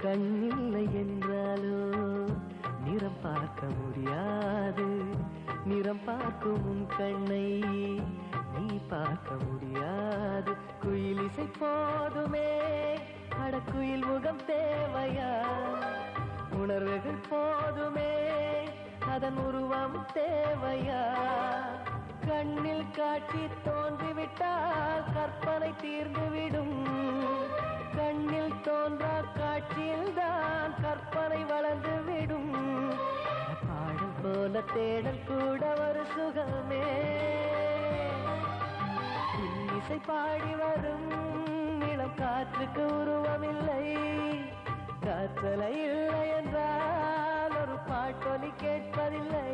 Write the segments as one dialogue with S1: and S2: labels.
S1: கண்ணில்லை என்றாலோ நிறம் பார்க்க முடியாது. நிறம் பார்க்கும் உன் கண்ணை நீ பார்க்க முடியாது. குயிலிசை போதுமே, அடக்குயில் முகம் தேவையா? உணர்வுகள் போதுமே, அதன் உருவம் தேவையா? கண்ணில் காட்சி தோன்றிவிட்டால் கற்பனை தீர்ந்துவிடும். கண்ணில் தோன்றா காட்சியில் தான் கற்பனை வளர்ந்துவிடும். பாடல் போல தேடல் கூட ஒரு சுகமே. இசை பாடி வரும் இளம் காற்றுக்கு உருவமில்லை. காற்றலை இல்லை என்றால் ஒரு பாட்டொலி கேட்பதில்லை.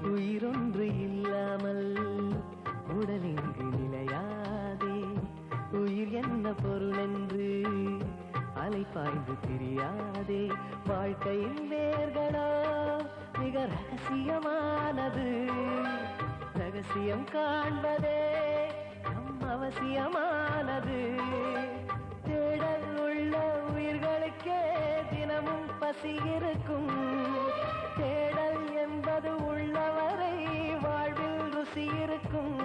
S1: உயிரொன்று இல்லாமல் உடலிங்கு நிலையாதே. உயிர் என்ன பொருள் என்று அலைப்பாய்ந்து தெரியாதே. வாழ்க்கையின் வேர்களோ மிக ரகசியமானது. ரகசியம் காண்பதே நம் அவசியமானது. தேடல் உள்ள உயிர்களுக்கே தினமும் பசி இருக்கும். தேடல் என்பது உள்ளவரை வாழ்வில் ருசி இருக்கும்.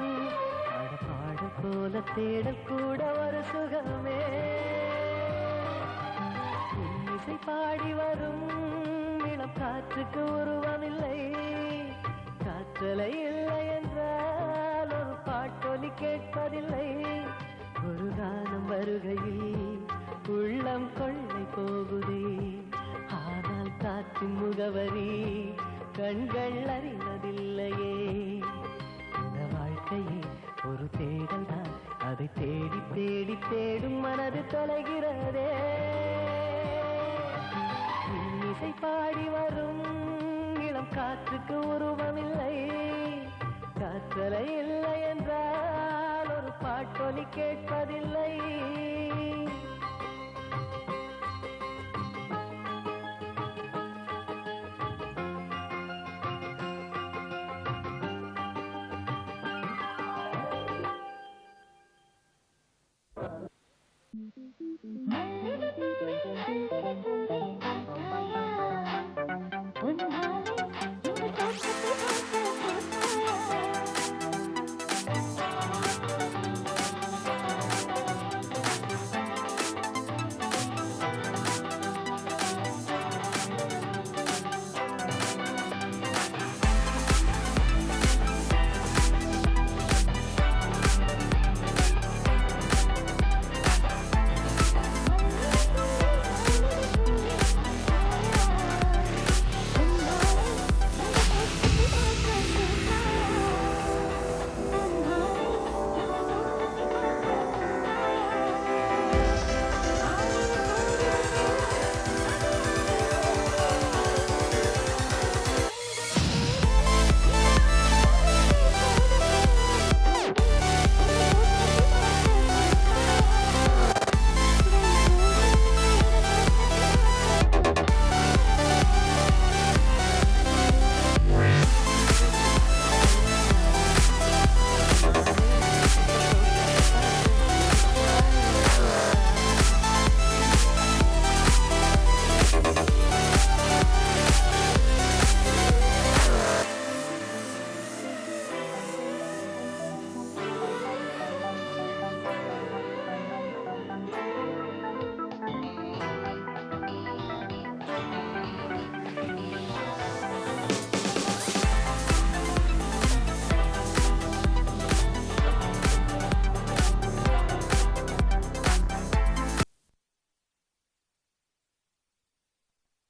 S1: பாடு போல தேடல் கூட ஒரு சுகமே. இசை பாடி வரும் இளம் காற்றுக்கு உருவமில்லை. காற்றலை இல்லை என்றால் ஒரு பாட்டொலி கேட்பதில்லை. ஒரு காலம் வருகையில் உள்ளம் கொள்ளை போகுதே. ஆனால் காற்றின் முகவரி கண்கள் அறிவதில்லையே. இந்த வாழ்க்கையே ஒரு தேடல் தான். அதை தேடி தேடி தேடும் மனது தொலைகிறதே. இசை பாடி வரும் இளம் காற்றுக்கு உருவமில்லை. காற்றலை இல்லை என்றால் ஒரு பாட்டொலி கேட்பதில்லை.